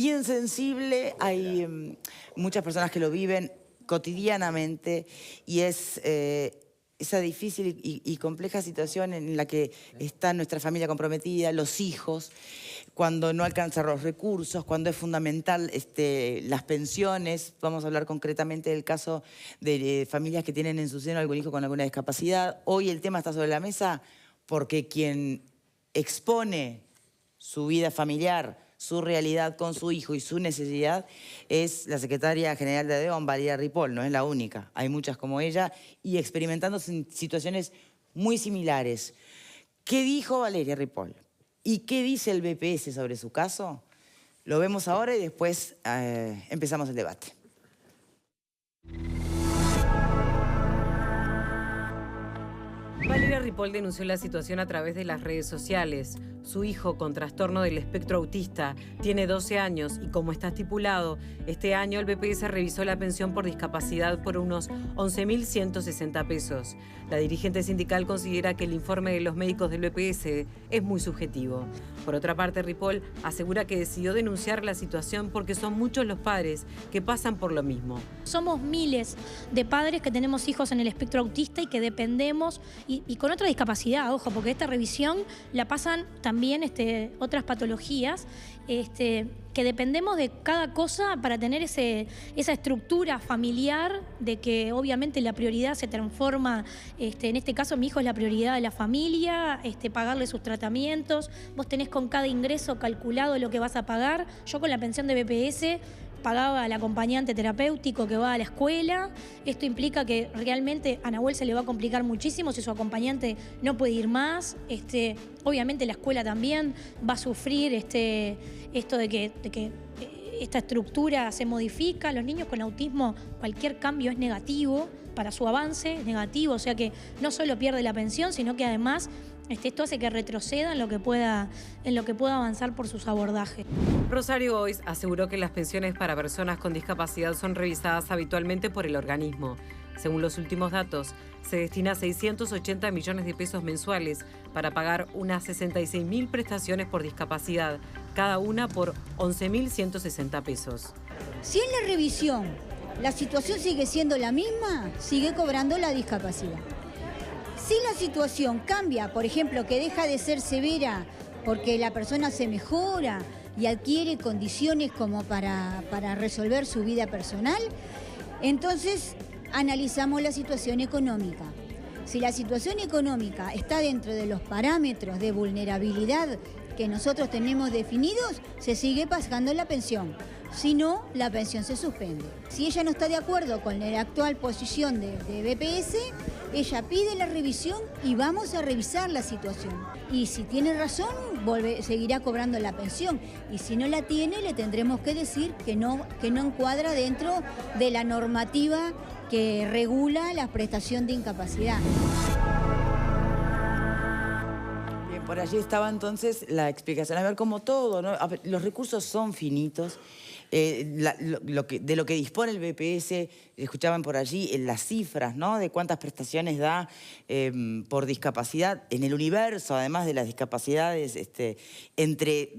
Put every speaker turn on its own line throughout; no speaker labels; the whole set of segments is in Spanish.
Bien sensible, hay muchas personas que lo viven cotidianamente y es esa difícil y compleja situación en la que está nuestra familia comprometida, los hijos, cuando no alcanzan los recursos, cuando es fundamental las pensiones. Vamos a hablar concretamente del caso de familias que tienen en su seno algún hijo con alguna discapacidad. Hoy el tema está sobre la mesa porque quien expone su vida familiar, su realidad con su hijo y su necesidad es la secretaria general de ADEON, Valeria Ripoll. No es la única, hay muchas como ella y experimentando situaciones muy similares. ¿Qué dijo Valeria Ripoll? ¿Y qué dice el BPS sobre su caso? Lo vemos ahora y después empezamos el debate.
Valeria Ripoll denunció la situación a través de las redes sociales. Su hijo, con trastorno del espectro autista, tiene 12 años y, como está estipulado, este año el BPS revisó la pensión por discapacidad por unos 11.160 pesos. La dirigente sindical considera que el informe de los médicos del BPS es muy subjetivo. Por otra parte, Ripoll asegura que decidió denunciar la situación porque son muchos los padres que pasan por lo mismo.
Somos miles de padres que tenemos hijos en el espectro autista y que dependemos, y con otra discapacidad, ojo, porque esta revisión la pasan también otras patologías, que dependemos de cada cosa para tener esa estructura familiar, de que obviamente la prioridad se transforma, en este caso mi hijo es la prioridad de la familia, pagarle sus tratamientos, vos tenés con cada ingreso calculado lo que vas a pagar. Yo con la pensión de BPS pagaba al acompañante terapéutico que va a la escuela. Esto implica que realmente a Nahuel se le va a complicar muchísimo si su acompañante no puede ir más. Obviamente la escuela también va a sufrir esto de que esta estructura se modifica. Los niños con autismo, cualquier cambio es negativo para su avance, es negativo, o sea que no solo pierde la pensión, sino que además esto hace que retroceda en lo que pueda avanzar por sus abordajes.
Rosario Boys aseguró que las pensiones para personas con discapacidad son revisadas habitualmente por el organismo. Según los últimos datos, se destina 680 millones de pesos mensuales para pagar unas 66.000 prestaciones por discapacidad, cada una por 11.160 pesos.
Si en la revisión la situación sigue siendo la misma, sigue cobrando la discapacidad. Si la situación cambia, por ejemplo, que deja de ser severa porque la persona se mejora y adquiere condiciones como para resolver su vida personal, entonces analizamos la situación económica. Si la situación económica está dentro de los parámetros de vulnerabilidad que nosotros tenemos definidos, se sigue pagando la pensión. Si no, la pensión se suspende. Si ella no está de acuerdo con la actual posición de BPS, ella pide la revisión y vamos a revisar la situación. Y si tiene razón, seguirá cobrando la pensión. Y si no la tiene, le tendremos que decir que no encuadra dentro de la normativa que regula la prestación de incapacidad.
Bien, por allí estaba entonces la explicación. A ver, como todo, ¿no? A ver, los recursos son finitos. De lo que dispone el BPS, escuchaban por allí las cifras, ¿no? De cuántas prestaciones da por discapacidad en el universo, además de las discapacidades entre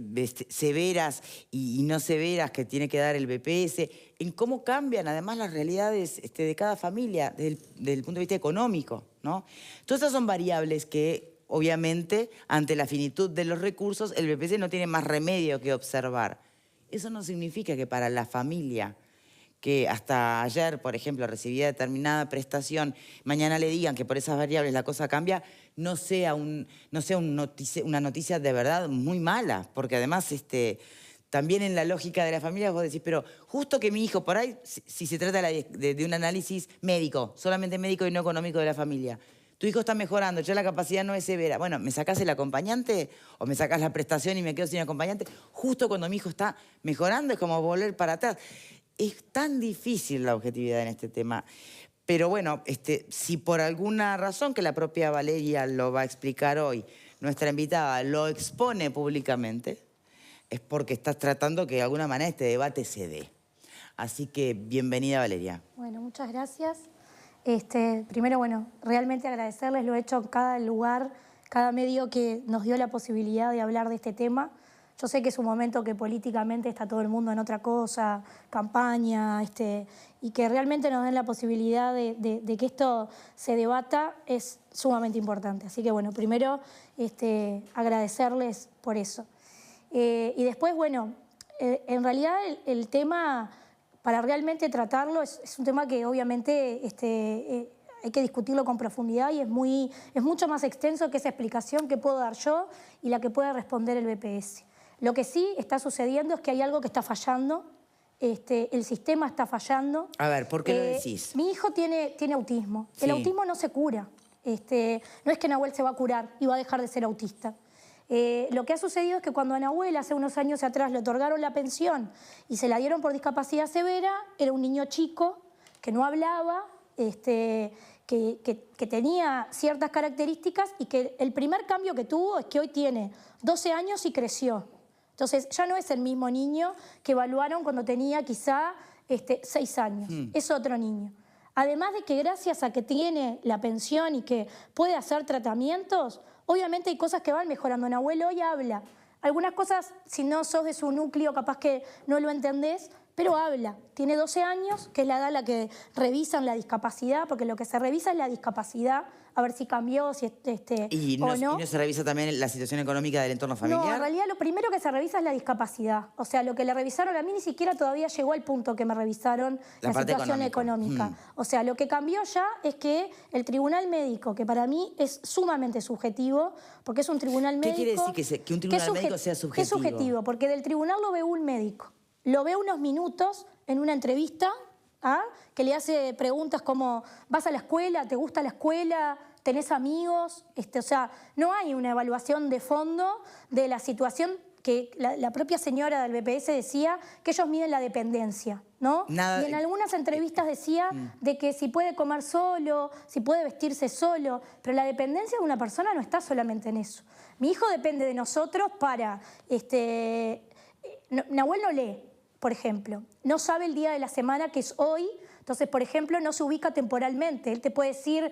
severas y no severas que tiene que dar el BPS, en cómo cambian además las realidades de cada familia desde el punto de vista económico, ¿no? Todas esas son variables que, obviamente, ante la finitud de los recursos, el BPS no tiene más remedio que observar. Eso no significa que para la familia que hasta ayer, por ejemplo, recibía determinada prestación, mañana le digan que por esas variables la cosa cambia, no sea una noticia de verdad muy mala, porque además también en la lógica de la familia vos decís, pero justo que mi hijo por ahí, si se trata de un análisis médico, solamente médico y no económico de la familia, tu hijo está mejorando, ya la capacidad no es severa. Bueno, ¿me sacás el acompañante o me sacás la prestación y me quedo sin acompañante? Justo cuando mi hijo está mejorando es como volver para atrás. Es tan difícil la objetividad en este tema. Pero bueno, si por alguna razón, que la propia Valeria lo va a explicar hoy, nuestra invitada lo expone públicamente, es porque estás tratando que de alguna manera este debate se dé. Así que bienvenida, Valeria.
Bueno, muchas gracias. Primero, bueno, realmente agradecerles, lo he hecho en cada lugar, cada medio que nos dio la posibilidad de hablar de este tema. Yo sé que es un momento que políticamente está todo el mundo en otra cosa, campaña, y que realmente nos den la posibilidad de que esto se debata es sumamente importante. Así que bueno, primero agradecerles por eso. Y después, bueno, en realidad el tema, para realmente tratarlo, es un tema que obviamente hay que discutirlo con profundidad y es mucho más extenso que esa explicación que puedo dar yo y la que puede responder el BPS. Lo que sí está sucediendo es que hay algo que está fallando, el sistema está fallando.
A ver, ¿por qué lo decís?
Mi hijo tiene autismo.
Sí.
El autismo no se cura. No es que Nahuel se va a curar y va a dejar de ser autista. Lo que ha sucedido es que cuando a Nahuel hace unos años atrás le otorgaron la pensión y se la dieron por discapacidad severa, era un niño chico que no hablaba, que tenía ciertas características y que el primer cambio que tuvo es que hoy tiene 12 años y creció. Entonces ya no es el mismo niño que evaluaron cuando tenía quizá 6 años, es otro niño. Además de que gracias a que tiene la pensión y que puede hacer tratamientos, obviamente hay cosas que van mejorando. Nahuel hoy habla. Algunas cosas, si no sos de su núcleo, capaz que no lo entendés, pero habla. Tiene 12 años, que es la edad en la que revisan la discapacidad, porque lo que se revisa es la discapacidad, a ver si cambió, si
¿Y no,
o no.
¿Y no se revisa también la situación económica del entorno familiar?
No, en realidad lo primero que se revisa es la discapacidad. O sea, lo que le revisaron a mí ni siquiera todavía llegó al punto que me revisaron la situación económica. O sea, lo que cambió ya es que el tribunal médico, que para mí es sumamente subjetivo, porque es un tribunal médico...
¿Qué quiere decir que un tribunal médico sea subjetivo?
¿Qué es subjetivo? Porque del tribunal lo ve un médico. Lo ve unos minutos en una entrevista, que le hace preguntas como, ¿vas a la escuela? ¿Te gusta la escuela? ¿Tenés amigos? O sea, no hay una evaluación de fondo de la situación que la propia señora del BPS decía que ellos miden la dependencia, ¿no?
Nada...
Y en algunas entrevistas decía de que si puede comer solo, si puede vestirse solo, pero la dependencia de una persona no está solamente en eso. Mi hijo depende de nosotros para... Nahuel no lee, por ejemplo, no sabe el día de la semana que es hoy. Entonces, por ejemplo, no se ubica temporalmente. Él te puede decir,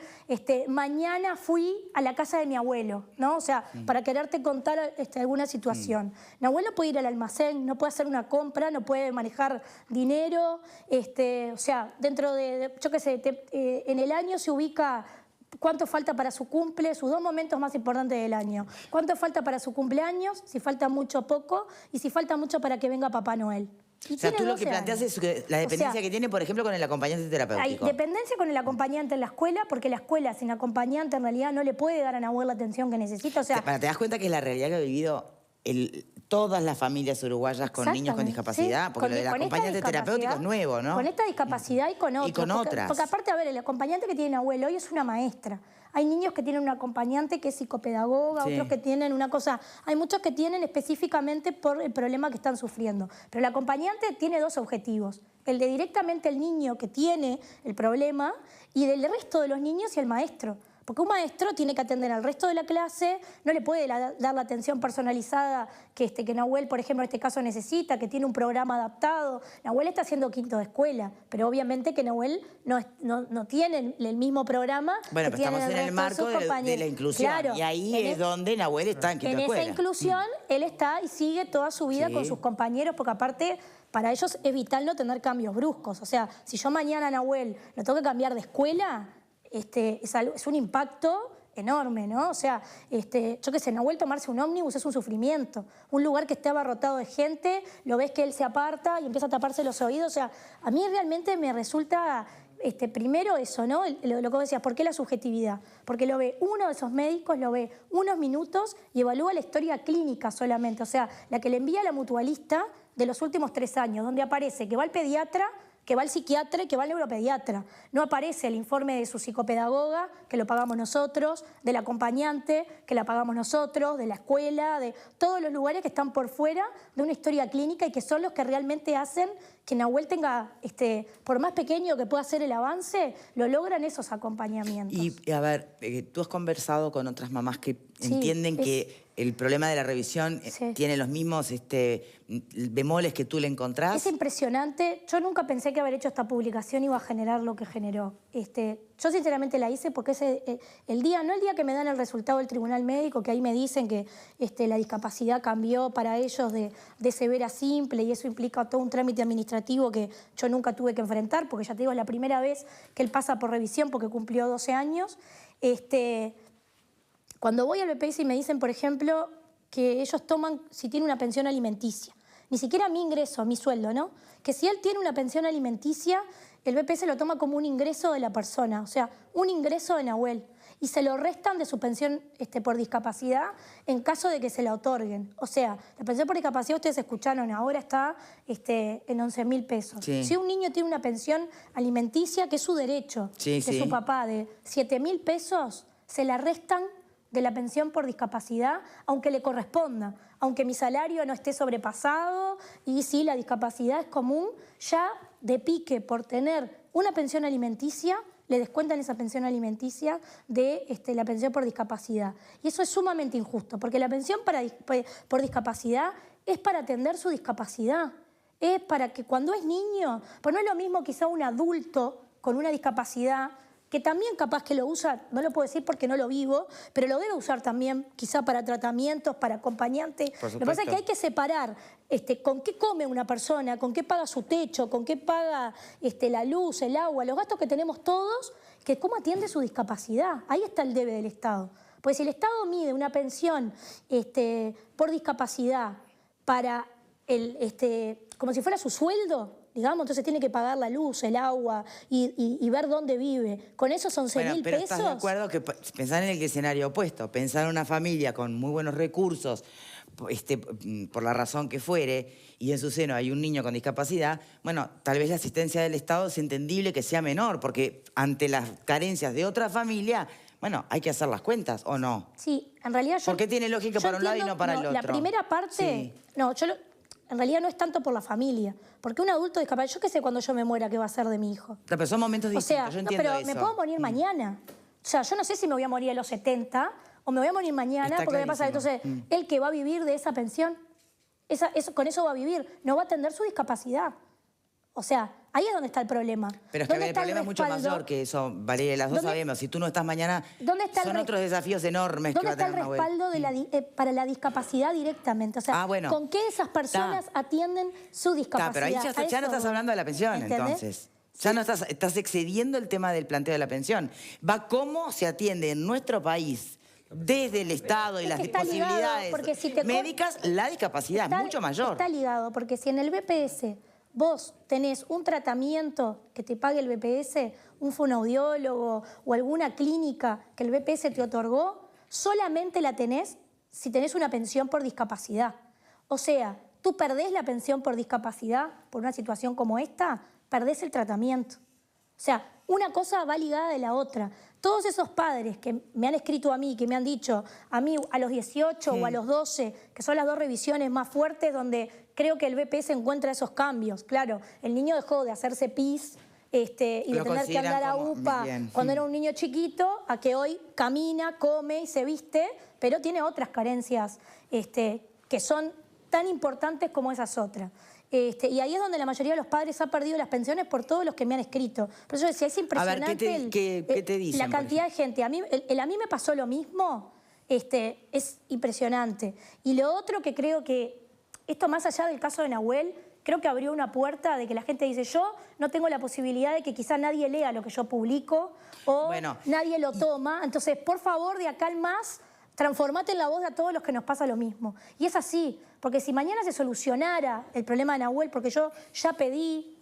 mañana fui a la casa de mi abuelo, ¿no? O sea, para quererte contar alguna situación. Nahuel no puede ir al almacén, no puede hacer una compra, no puede manejar dinero. O sea, dentro de yo qué sé, en el año se ubica cuánto falta para su cumple, sus 2 momentos más importantes del año. Cuánto falta para su cumpleaños, si falta mucho o poco, y si falta mucho para que venga Papá Noel.
O sea, tú lo que planteas es que la dependencia que tiene, por ejemplo, con el acompañante terapéutico.
Hay dependencia con el acompañante en la escuela, porque la escuela sin acompañante en realidad no le puede dar a Nahuel la atención que necesita. O sea,
¿te das cuenta que es la realidad que ha vivido todas las familias uruguayas con niños con discapacidad?
Sí,
porque lo del acompañante terapéutico es nuevo, ¿no?
Con esta discapacidad y con otras.
Y con otras.
Porque aparte, a ver, el acompañante que tiene Nahuel hoy es una maestra. Hay niños que tienen un acompañante que es psicopedagoga, otros que tienen una cosa... Hay muchos que tienen específicamente por el problema que están sufriendo. Pero el acompañante tiene 2 objetivos. El de directamente el niño que tiene el problema y del resto de los niños y el maestro. Porque un maestro tiene que atender al resto de la clase, no le puede dar la atención personalizada que Nahuel, por ejemplo, en este caso necesita, que tiene un programa adaptado. Nahuel está haciendo 5º de escuela, pero obviamente que Nahuel no tiene el mismo programa.
Bueno, pero estamos en el marco de la inclusión.
Claro,
y ahí es donde Nahuel está en 5º de escuela.
En esa inclusión, él está y sigue toda su vida con sus compañeros, porque aparte... Para ellos es vital no tener cambios bruscos. O sea, si yo mañana a Nahuel lo tengo que cambiar de escuela... es un impacto enorme, ¿no? O sea, yo qué sé, Nahuel tomarse un ómnibus es un sufrimiento. Un lugar que esté abarrotado de gente, lo ves que él se aparta y empieza a taparse los oídos. O sea, a mí realmente me resulta... primero eso, ¿no? Lo que vos decías, ¿por qué la subjetividad? Porque lo ve uno de esos médicos, lo ve unos minutos y evalúa la historia clínica solamente. O sea, la que le envía la mutualista de los últimos 3 años, donde aparece que va al pediatra, que va al psiquiatra y que va al neuropediatra. No aparece el informe de su psicopedagoga, que lo pagamos nosotros, del acompañante, que la pagamos nosotros, de la escuela, de todos los lugares que están por fuera de una historia clínica y que son los que realmente hacen que Nahuel tenga, por más pequeño que pueda ser el avance, lo logran esos acompañamientos.
Y a ver, tú has conversado con otras mamás que entienden que el problema de la revisión
Sí.
tiene los mismos bemoles que tú le encontrás.
Es impresionante. Yo nunca pensé que haber hecho esta publicación iba a generar lo que generó. Yo sinceramente la hice porque es el día, no el día que me dan el resultado del tribunal médico, que ahí me dicen que la discapacidad cambió para ellos de severa a simple y eso implica todo un trámite administrativo que yo nunca tuve que enfrentar, porque ya te digo, es la primera vez que él pasa por revisión porque cumplió 12 años. Cuando voy al BPS y me dicen, por ejemplo, que ellos toman si tiene una pensión alimenticia, ni siquiera mi ingreso, mi sueldo, ¿no? Que si él tiene una pensión alimenticia, el BPS lo toma como un ingreso de la persona, o sea, un ingreso de Nahuel, y se lo restan de su pensión por discapacidad en caso de que se la otorguen. O sea, la pensión por discapacidad, ustedes escucharon, ahora está en 11.000 pesos.
Sí.
Si un niño tiene una pensión alimenticia, que es su derecho,
Sí,
de
sí.
su papá, de 7.000 pesos, se la restan de la pensión por discapacidad, aunque le corresponda, aunque mi salario no esté sobrepasado y si la discapacidad es común, ya de pique por tener una pensión alimenticia, le descuentan esa pensión alimenticia de la pensión por discapacidad. Y eso es sumamente injusto, porque la pensión por discapacidad es para atender su discapacidad, es para que cuando es niño, pues no es lo mismo quizá un adulto con una discapacidad, que también capaz que lo usa, no lo puedo decir porque no lo vivo, pero lo debe usar también quizá para tratamientos, para acompañantes. Lo que pasa es que hay que separar con qué come una persona, con qué paga su techo, con qué paga la luz, el agua, los gastos que tenemos todos, que cómo atiende su discapacidad. Ahí está el debe del Estado. Pues si el Estado mide una pensión por discapacidad para como si fuera su sueldo, digamos, entonces tiene que pagar la luz, el agua y ver dónde vive. Con esos 11.000 pesos...
Pero ¿estás de acuerdo que pensar en el escenario opuesto? Pensar en una familia con muy buenos recursos, por la razón que fuere, y en su seno hay un niño con discapacidad, bueno, tal vez la asistencia del Estado es entendible que sea menor, porque ante las carencias de otra familia, bueno, hay que hacer las cuentas, ¿o no?
Sí, en realidad yo...
¿Por qué tiene lógica para un lado y no para el otro?
La primera parte...
Sí.
No, en realidad no es tanto por la familia, porque un adulto discapacitado, yo qué sé cuando yo me muera qué va a ser de mi hijo.
Pero son momentos distintos, yo entiendo
pero
eso.
me puedo morir mañana. O sea, yo no sé si me voy a morir a los 70 o me voy a morir mañana,
Está
porque me pasa,
clarísimo.
entonces, el que va a vivir de esa pensión, con eso va a vivir, no va a atender su discapacidad. O sea, ahí es donde está el problema.
Pero es que el problema es mucho mayor que eso, Valeria, las dos sabemos. Si tú no estás mañana, son otros desafíos enormes que va a tener
¿Dónde está el respaldo para la discapacidad directamente? O sea,
bueno.
¿con qué esas personas atienden su discapacidad?
Pero ahí ya no estás hablando de la pensión,
¿entendés?
entonces. Ya no estás excediendo el tema del planteo de la pensión. Va cómo se atiende en nuestro país, desde el Estado y las posibilidades médicas, la discapacidad es mucho mayor.
Está ligado, porque si en el BPS vos tenés un tratamiento que te pague el BPS, un fonoaudiólogo o alguna clínica que el BPS te otorgó, solamente la tenés si tenés una pensión por discapacidad. O sea, tú perdés la pensión por discapacidad por una situación como esta, perdés el tratamiento. O sea, una cosa va ligada de la otra. Todos esos padres que me han escrito a mí, que me han dicho a mí a los 18 o a los 12, que son las dos revisiones más fuertes donde creo que el BPS encuentra esos cambios. Claro, el niño dejó de hacerse pis y de tener que andar a UPA cuando era un niño chiquito, a que hoy camina, come y se viste, pero tiene otras carencias que son tan importantes como esas otras. Y ahí es donde la mayoría de los padres ha perdido las pensiones por todos los que me han escrito. Por eso decía, es impresionante.
A ver, ¿qué te dicen?
La cantidad de gente. A mí me pasó lo mismo, es impresionante. Y lo otro que creo que, esto más allá del caso de Nahuel, creo que abrió una puerta de que la gente dice, yo no tengo la posibilidad de que quizá nadie lea lo que yo publico o nadie lo toma. Entonces, por favor, de acá al más, transformate en la voz de a todos los que nos pasa lo mismo. Y es así, porque si mañana se solucionara el problema de Nahuel, porque yo ya pedí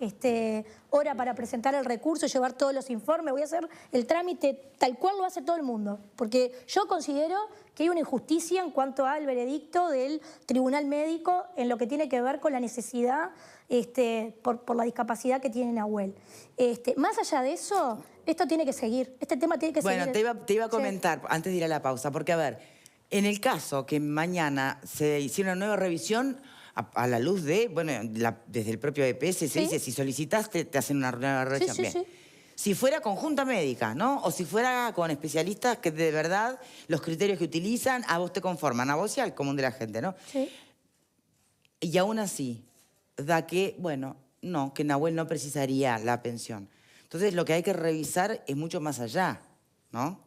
hora para presentar el recurso y llevar todos los informes, voy a hacer el trámite tal cual lo hace todo el mundo, porque yo considero que hay una injusticia en cuanto al veredicto del Tribunal Médico en lo que tiene que ver con la necesidad por la discapacidad que tiene Nahuel. Más allá de eso, esto tiene que seguir, este tema tiene que seguir.
Bueno, te iba a comentar, antes de ir a la pausa, porque a ver, en el caso que mañana se hiciera una nueva revisión, a la luz de, bueno, desde el propio EPS se dice, si solicitaste, te hacen una nueva revisión.
Sí.
Si fuera conjunta médica, ¿no? O si fuera con especialistas que de verdad los criterios que utilizan a vos te conforman, a vos y al común de la gente, ¿no?
Sí.
Y aún así, da que, bueno, no, que Nahuel no precisaría la pensión. Entonces, lo que hay que revisar es mucho más allá, ¿no?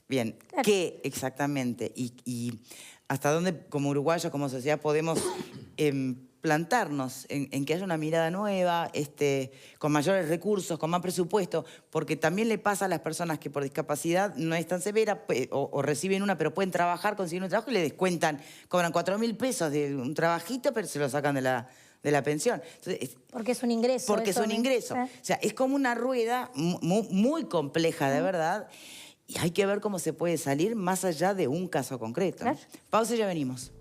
Bien,
Claro.
¿qué exactamente? Y hasta dónde, como uruguayos, como sociedad, podemos plantarnos en que haya una mirada nueva, con mayores recursos, con más presupuesto, porque también le pasa a las personas que por discapacidad no es tan severa o reciben una, pero pueden trabajar, consiguen un trabajo y le descuentan, cobran 4.000 pesos de un trabajito, pero se lo sacan de la pensión. Entonces,
Porque es un ingreso.
porque es
eso,
un ingreso.
¿eh?
O sea, es como una rueda muy compleja, de verdad, y hay que ver cómo se puede salir más allá de un caso concreto.
Claro.
Pausa y ya venimos.